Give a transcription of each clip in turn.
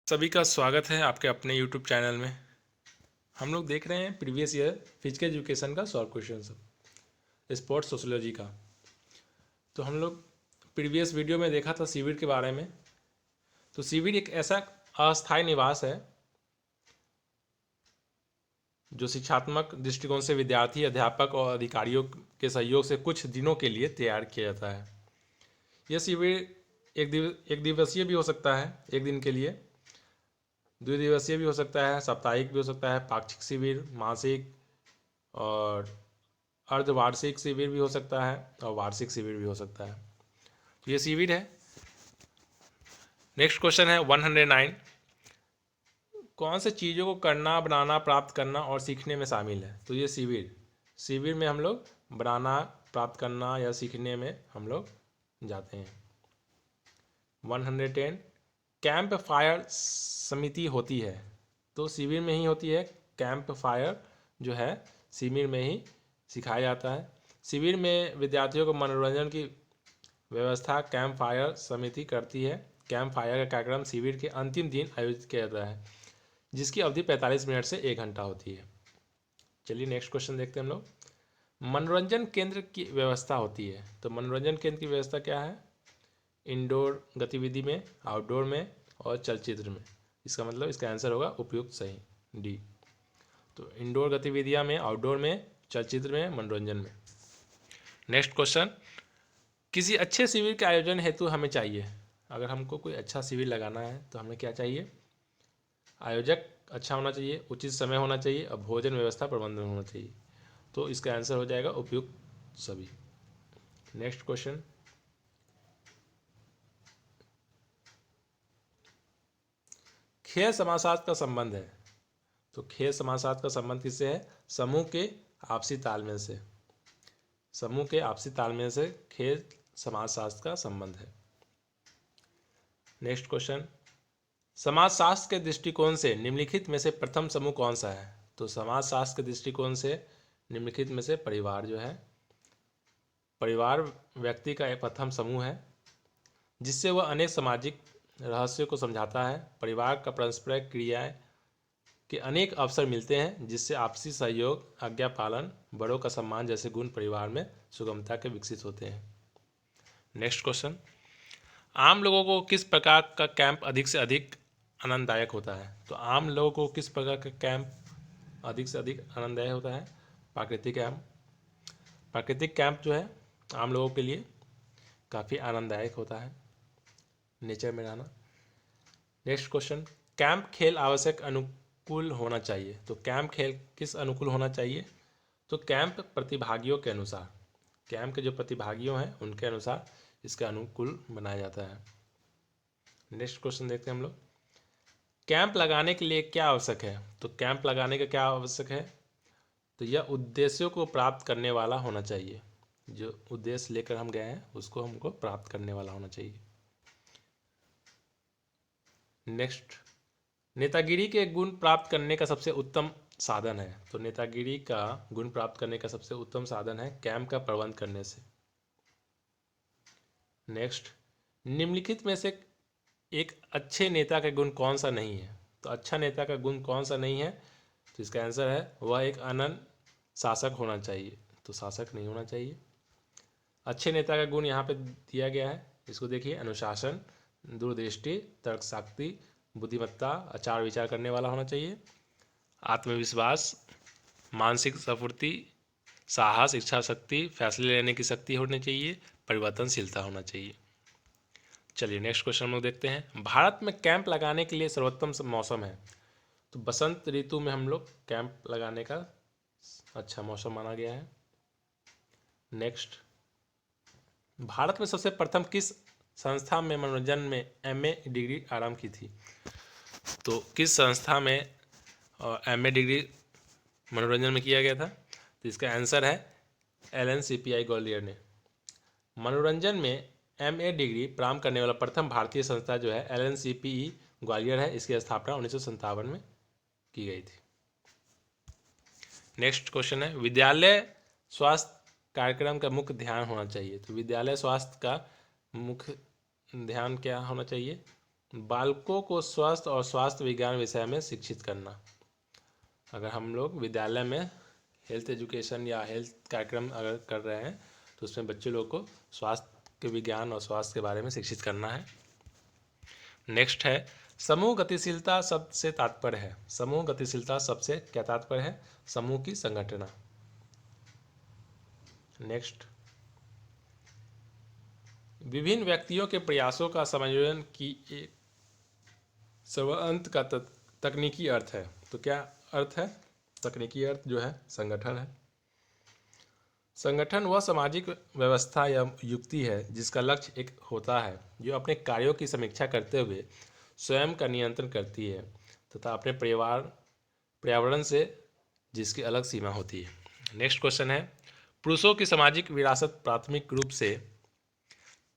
सभी का स्वागत है आपके अपने यूट्यूब चैनल में। हम लोग देख रहे हैं प्रीवियस ईयर फिजिकल एजुकेशन का सॉल्व क्वेश्चन स्पोर्ट्स सोशियोलॉजी का। तो हम लोग प्रीवियस वीडियो में देखा था शिविर के बारे में। तो शिविर एक ऐसा अस्थायी निवास है जो शिक्षात्मक दृष्टिकोण से विद्यार्थी, अध्यापक और अधिकारियों के सहयोग से कुछ दिनों के लिए तैयार किया जाता है। यह शिविर एक दिवसीय भी हो सकता है, एक दिन के लिए, द्विदिवसीय भी हो सकता है, साप्ताहिक भी हो सकता है, पाक्षिक शिविर, मासिक और अर्धवार्षिक शिविर भी हो सकता है और वार्षिक शिविर भी हो सकता है। तो ये शिविर है। नेक्स्ट क्वेश्चन है 109। कौन से चीज़ों को करना, बनाना, प्राप्त करना और सीखने में शामिल है? तो ये शिविर में हम लोग बनाना, प्राप्त करना या सीखने में हम लोग जाते हैं। 110। कैंप फायर समिति होती है, तो शिविर में ही होती है। कैंप फायर जो है शिविर में ही सिखाया जाता है। शिविर में विद्यार्थियों को मनोरंजन की व्यवस्था कैंप फायर समिति करती है। कैंप फायर का कार्यक्रम शिविर के अंतिम दिन आयोजित किया जाता है, जिसकी अवधि 45 मिनट से 1 घंटा होती है। चलिए नेक्स्ट क्वेश्चन देखते हैं हम लोग। मनोरंजन केंद्र की व्यवस्था होती है, तो मनोरंजन केंद्र की व्यवस्था क्या है? इंडोर गतिविधि में, आउटडोर में और चलचित्र में। इसका मतलब इसका आंसर होगा उपयुक्त सही, डी। तो इंडोर गतिविधियां में, आउटडोर में, चलचित्र में, मनोरंजन में। Next question. किसी अच्छे शिविर के आयोजन हेतु हमें चाहिए, अगर हमको कोई अच्छा शिविर लगाना है तो हमें क्या चाहिए? आयोजक अच्छा होना चाहिए, उचित समय होना चाहिए और भोजन व्यवस्था प्रबंधन होना चाहिए। तो इसका आंसर हो जाएगा उपयुक्त सभी। Next question. खेल समाजशास्त्र का संबंध है, तो खेल समाजशास्त्र का संबंध किससे है? समूह के आपसी तालमेल से। समूह के आपसी तालमेल से खेल समाजशास्त्र का संबंध है। Next question. समाजशास्त्र के दृष्टिकोण से निम्नलिखित में से प्रथम समूह कौन सा है? तो समाजशास्त्र के दृष्टिकोण से निम्नलिखित में से परिवार जो है, परिवार व्यक्ति का एक प्रथम समूह है, जिससे वह अनेक सामाजिक रहस्यों को समझाता है। परिवार का परस्पर क्रियाएं के अनेक अवसर मिलते हैं, जिससे आपसी सहयोग, आज्ञा पालन, बड़ों का सम्मान जैसे गुण परिवार में सुगमता के विकसित होते हैं। Next question. आम लोगों को किस प्रकार का कैंप अधिक से अधिक आनंददायक होता है? तो आम लोगों को किस प्रकार का कैंप अधिक से अधिक आनंददायक होता है? प्राकृतिक कैंप। प्राकृतिक कैंप जो है आम लोगों के लिए काफ़ी आनंददायक होता है, नेचर में रहना। Next question. कैंप खेल आवश्यक अनुकूल होना चाहिए, तो कैंप खेल किस अनुकूल होना चाहिए? तो कैंप प्रतिभागियों के अनुसार, कैंप के जो प्रतिभागियों हैं उनके अनुसार इसका अनुकूल बनाया जाता है। नेक्स्ट क्वेश्चन देखते हैं हम लोग। कैंप लगाने के लिए क्या आवश्यक है? तो कैंप लगाने का क्या आवश्यक है? तो यह उद्देश्यों को प्राप्त करने वाला होना चाहिए। जो उद्देश्य लेकर हम गए हैं उसको हमको प्राप्त करने वाला होना चाहिए। नेक्स्ट। नेतागिरी के गुण प्राप्त करने का सबसे उत्तम साधन है, तो नेतागिरी का गुण प्राप्त करने का सबसे उत्तम साधन है कैंप का प्रबंध करने से। नेक्स्ट। निम्नलिखित में से एक अच्छे नेता का गुण कौन सा नहीं है? तो अच्छा नेता का गुण कौन सा नहीं है? तो इसका आंसर है वह एक अनन्य शासक होना चाहिए, तो शासक नहीं होना चाहिए। अच्छे नेता का गुण यहाँ पे दिया गया है, इसको देखिए। अनुशासन, दूरदृष्टि, तर्कशक्ति, बुद्धिमत्ता, आचार विचार करने वाला होना चाहिए, आत्मविश्वास, मानसिक स्फूर्ति, साहस, इच्छा शक्ति, फैसले लेने की शक्ति होनी चाहिए, परिवर्तनशीलता होना चाहिए। चलिए नेक्स्ट क्वेश्चन हम लोग देखते हैं। भारत में कैंप लगाने के लिए सर्वोत्तम मौसम है, तो बसंत ऋतु में हम लोग कैंप लगाने का अच्छा मौसम माना गया है। नेक्स्ट। भारत में सबसे प्रथम किस संस्था में मनोरंजन में एमए डिग्री आरंभ की थी? तो किस संस्था में एमए डिग्री मनोरंजन में किया गया था? तो इसका आंसर है LNCPI ग्वालियर ने। मनोरंजन में एमए डिग्री प्राप्त करने वाला प्रथम भारतीय संस्था जो है LNCPE ग्वालियर है। इसकी स्थापना 1957 में की गई थी। नेक्स्ट क्वेश्चन है। विद्यालय स्वास्थ्य कार्यक्रम का मुख्य ध्यान होना चाहिए, तो विद्यालय स्वास्थ्य का मुख्य ध्यान क्या होना चाहिए? बालकों को स्वस्थ और स्वास्थ्य विज्ञान विषय में शिक्षित करना। अगर हम लोग विद्यालय में हेल्थ एजुकेशन या हेल्थ कार्यक्रम अगर कर रहे हैं तो उसमें बच्चे लोग को स्वास्थ्य के विज्ञान और स्वास्थ्य के बारे में शिक्षित करना है। नेक्स्ट है समूह गतिशीलता शब्द से तात्पर्य है। समूह गतिशीलता शब्द से क्या तात्पर्य है? समूह की संगठना। नेक्स्ट, विभिन्न व्यक्तियों के प्रयासों का संयोजन की एक सर्वांत का तकनीकी अर्थ है। तो क्या अर्थ है? तकनीकी अर्थ जो है संगठन है। संगठन वह सामाजिक व्यवस्था या युक्ति है जिसका लक्ष्य एक होता है जो अपने कार्यों की समीक्षा करते हुए स्वयं का नियंत्रण करती है तथा अपने पर्यावरण से जिसकी अलग सीमा होती है। नेक्स्ट क्वेश्चन है, पुरुषों की सामाजिक विरासत प्राथमिक रूप से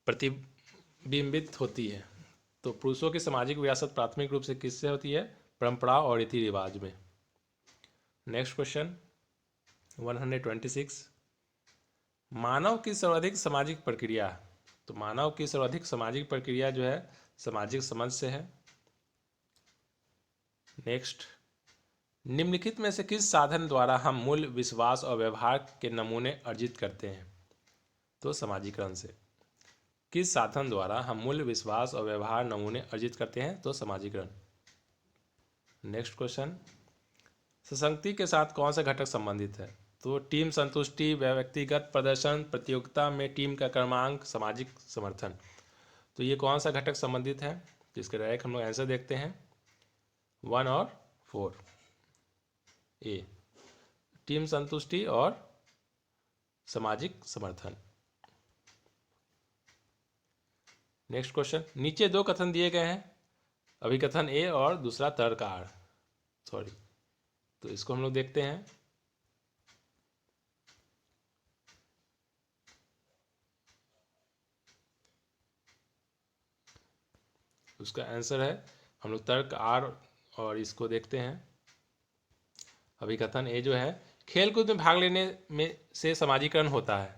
प्रतिबिंबित होती है। तो पुरुषों की सामाजिक विरासत प्राथमिक रूप से किससे होती है? परंपरा और रीति रिवाज में। नेक्स्ट क्वेश्चन 126, मानव की सर्वाधिक सामाजिक प्रक्रिया। तो मानव की सर्वाधिक सामाजिक प्रक्रिया जो है सामाजिक समझ से है। नेक्स्ट, निम्नलिखित में से किस साधन द्वारा हम मूल्य, विश्वास और व्यवहार के नमूने अर्जित करते हैं? तो समाजीकरण से। किस साधन द्वारा हम मूल्य, विश्वास और व्यवहार नमूने अर्जित करते हैं? तो समाजीकरण। नेक्स्ट क्वेश्चन, सशक्ति के साथ कौन सा घटक संबंधित है? तो टीम संतुष्टि, व्यक्तिगत प्रदर्शन, प्रतियोगिता में टीम का क्रमांक, सामाजिक समर्थन। तो ये कौन सा घटक संबंधित है? तो इसके डायरेक्ट हम लोग आंसर देखते हैं 1 और 4 ए, टीम संतुष्टि और सामाजिक समर्थन। नेक्स्ट क्वेश्चन, नीचे दो कथन दिए गए हैं, अभिकथन ए और दूसरा तर्क आर। तो इसको हम लोग देखते हैं। उसका आंसर है हम लोग तर्क आर और इसको देखते हैं। अभिकथन ए जो है, खेलकूद में भाग लेने में से समाजीकरण होता है।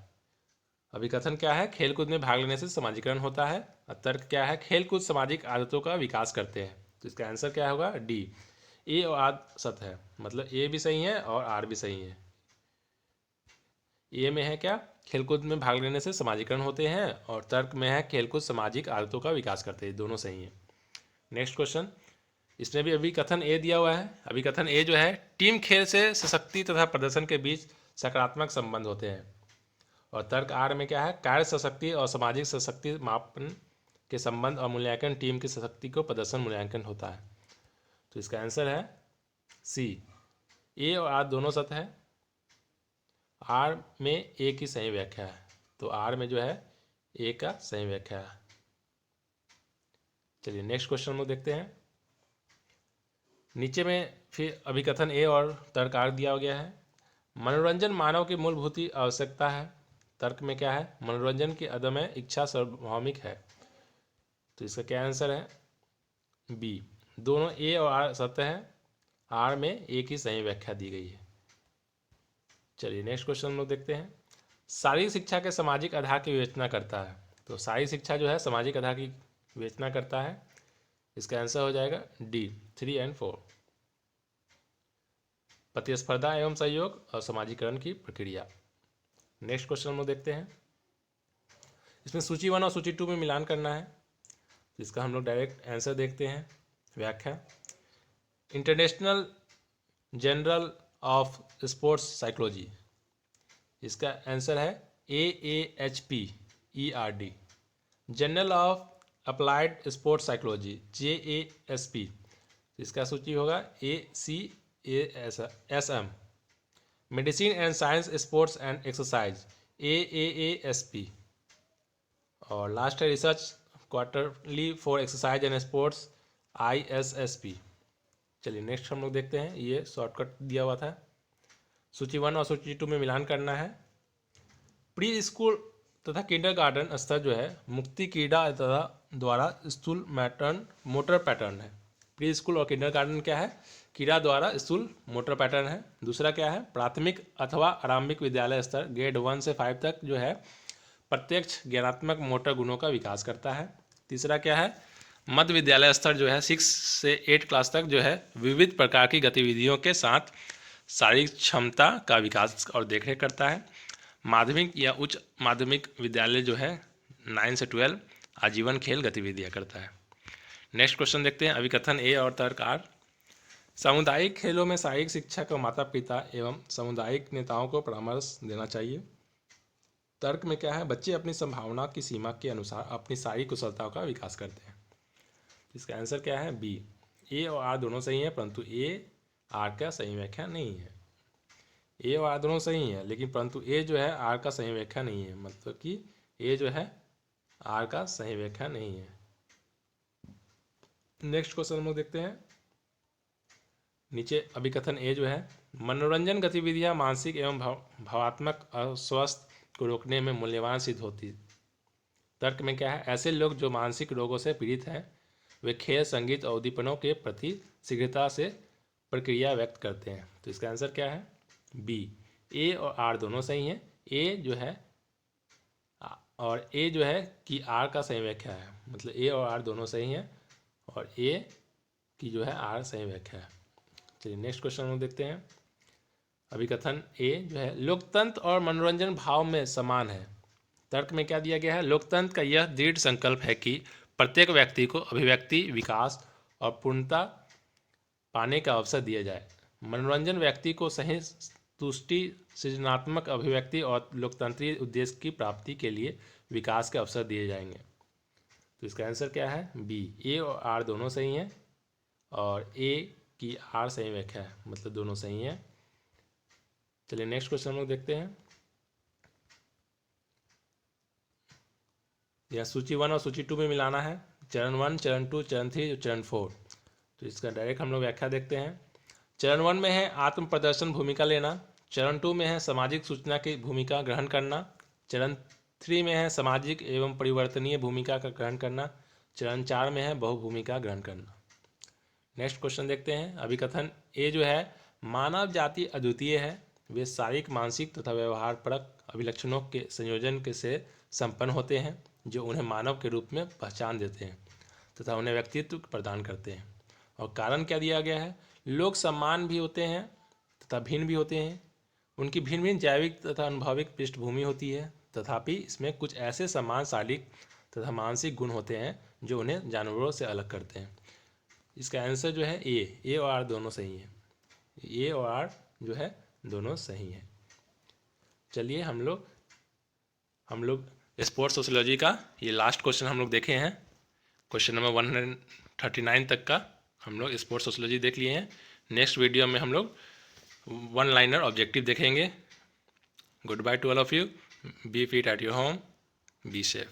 अभिकथन क्या है? खेलकूद में भाग लेने से समाजीकरण होता है। और तर्क क्या है? खेलकूद सामाजिक आदतों का विकास करते हैं। तो इसका आंसर क्या होगा? डी, ए और आर सत्य है। मतलब ए भी सही है और आर भी सही है। ए में है क्या? खेलकूद में भाग लेने से समाजीकरण होते हैं, और तर्क में है खेलकूद सामाजिक आदतों का विकास करते हैं। दोनों सही है। नेक्स्ट क्वेश्चन, इसमें भी अभिकथन ए दिया हुआ है। अभिकथन ए जो है, टीम खेल से सशक्ति तथा प्रदर्शन के बीच सकारात्मक संबंध होते हैं। और तर्क आर में क्या है? कार्य सशक्ति और सामाजिक सशक्ति मापन के संबंध और मूल्यांकन टीम की सशक्ति को प्रदर्शन मूल्यांकन होता है। तो इसका आंसर है सी, ए और आर दोनों सत्य है। आर में ए की सही व्याख्या है। तो आर में जो है ए का सही व्याख्या है। चलिए नेक्स्ट क्वेश्चन में देखते हैं। नीचे में फिर अभिकथन ए और तर्क आर दिया गया है। मनोरंजन मानव की मूलभूत आवश्यकता है। तर्क में क्या है? मनोरंजन की अदम्य इच्छा सार्वभौमिक है। तो इसका क्या आंसर है? बी, दोनों ए और आर सत्य है। आर में ए की सही व्याख्या दी गई है। चलिए नेक्स्ट क्वेश्चन हम लोग देखते हैं। शारीरिक शिक्षा के सामाजिक आधार की विवेचना करता है। तो शारीरिक शिक्षा जो है सामाजिक आधार की विवेचना करता है। इसका आंसर हो जाएगा डी, 3 और 4। प्रतिस्पर्धा एवं सहयोग और समाजीकरण की प्रक्रिया। नेक्स्ट क्वेश्चन हम लोग देखते हैं। इसमें सूची 1 और सूची 2 में मिलान करना है। तो इसका हम लोग डायरेक्ट आंसर देखते हैं। व्याख्या, international journal of sports psychology. इसका आंसर है AAHP, journal of applied sports psychology, JASP। इसका सूची होगा ACASM, medicine and science sports and exercise, AAASP। और लास्ट है research quarterly for exercise and sports, ISSP। चलिए नेक्स्ट हम लोग देखते हैं। ये शॉर्टकट दिया हुआ था। सूची 1 और सूची 2 में मिलान करना है। प्री स्कूल तथा किंडरगार्टन स्तर जो है मुक्ति क्रीड़ा तथा द्वारा स्थूल मोटर पैटर्न है। प्री स्कूल और किंडरगार्टन क्या है? क्रीड़ा द्वारा स्थूल मोटर पैटर्न है। दूसरा क्या है? प्राथमिक अथवा आरंभिक विद्यालय स्तर ग्रेड 1 से 5 तक जो है प्रत्यक्ष ज्ञानात्मक मोटर गुणों का विकास करता है। तीसरा क्या है? मध्य विद्यालय स्तर जो है 6 से 8 क्लास तक जो है विविध प्रकार की गतिविधियों के साथ शारीरिक क्षमता का विकास और देखरेख करता है। माध्यमिक या उच्च माध्यमिक विद्यालय जो है 9 से 12 आजीवन खेल गतिविधियाँ करता है। नेक्स्ट क्वेश्चन देखते हैं, अभिकथन ए और तर्क आर। सामुदायिक खेलों में शारीरिक शिक्षा को माता पिता एवं सामुदायिक नेताओं को परामर्श देना चाहिए। तर्क में क्या है, बच्चे अपनी संभावना की सीमा के अनुसार अपनी शारीरिक कुशलताओं का विकास करते हैं। इसका आंसर क्या है, बी। ए और आर दोनों सही है, परंतु ए आर का सही व्याख्या नहीं है। ए और आर दोनों सही है, लेकिन परंतु ए जो है आर का सही व्याख्या नहीं है, मतलब कि ए जो है आर का सही व्याख्या नहीं है। नेक्स्ट क्वेश्चन हम लोग देखते हैं। नीचे अभिकथन ए जो है, मनोरंजन गतिविधियां मानसिक एवं भावात्मक अस्वस्थ को रोकने में मूल्यवान सिद्ध होती। तर्क में क्या है, ऐसे लोग जो मानसिक रोगों से पीड़ित हैं वे खेल, संगीत और उद्दीपनों के प्रति शीघ्रता से प्रक्रिया व्यक्त करते हैं। तो इसका आंसर क्या है, बी। ए और आर दोनों सही हैं। ए जो है और ए जो है कि आर का सही व्याख्या है, मतलब ए और आर दोनों सही हैं और ए की जो है आर सही व्याख्या है। चलिए नेक्स्ट क्वेश्चन हम देखते हैं। अभिकथन ए जो है, लोकतंत्र और मनोरंजन भाव में समान है। तर्क में क्या दिया गया है, लोकतंत्र का यह दृढ़ संकल्प है कि प्रत्येक व्यक्ति को अभिव्यक्ति, विकास और पूर्णता पाने का अवसर दिया जाए। मनोरंजन व्यक्ति को सही तुष्टि, सृजनात्मक अभिव्यक्ति और लोकतंत्रीय उद्देश्य की प्राप्ति के लिए विकास के अवसर दिए जाएंगे। तो इसका आंसर क्या है, बी। ए और आर दोनों सही हैं और ए की आर सही व्याख्या है, मतलब दोनों सही हैं। चलिए नेक्स्ट क्वेश्चन हम लोग देखते हैं। यह सूची 1 और सूची 2 में मिलाना है, चरण 1, चरण 2, चरण 3 और चरण 4। तो इसका डायरेक्ट हम लोग व्याख्या देखते हैं। चरण 1 में है आत्म प्रदर्शन भूमिका लेना, चरण 2 में है सामाजिक सूचना की भूमिका ग्रहण करना, चरण 3 में है सामाजिक एवं परिवर्तनीय भूमिका का ग्रहण करना, चरण 4 में है बहुभूमिका ग्रहण करना। नेक्स्ट क्वेश्चन देखते हैं। अभिकथन ए जो है, मानव जाति अद्वितीय है, वे शारीरिक, मानसिक तथा व्यवहारपरक अभिलक्षणों के संयोजन के से संपन्न होते हैं जो उन्हें मानव के रूप में पहचान देते हैं तथा उन्हें व्यक्तित्व प्रदान करते हैं। और कारण क्या दिया गया है, लोग समान भी होते हैं तथा भिन्न भी होते हैं, उनकी भिन्न भिन्न जैविक तथा अनुभविक पृष्ठभूमि होती है, तथापि इसमें कुछ ऐसे समान शारीरिक तथा मानसिक गुण होते हैं जो उन्हें जानवरों से अलग करते हैं। इसका आंसर जो है ए और आर दोनों सही हैं। ए और आर जो है दोनों सही हैं। चलिए हम लोग स्पोर्ट्स सोशियोलॉजी का ये लास्ट क्वेश्चन हम लोग देखे हैं। क्वेश्चन नंबर 139 तक का हम लोग स्पोर्ट्स सोशियोलॉजी देख लिए हैं। नेक्स्ट वीडियो में हम लोग 1 लाइनर ऑब्जेक्टिव देखेंगे। Good bye to all of you, be fit at your home, be safe.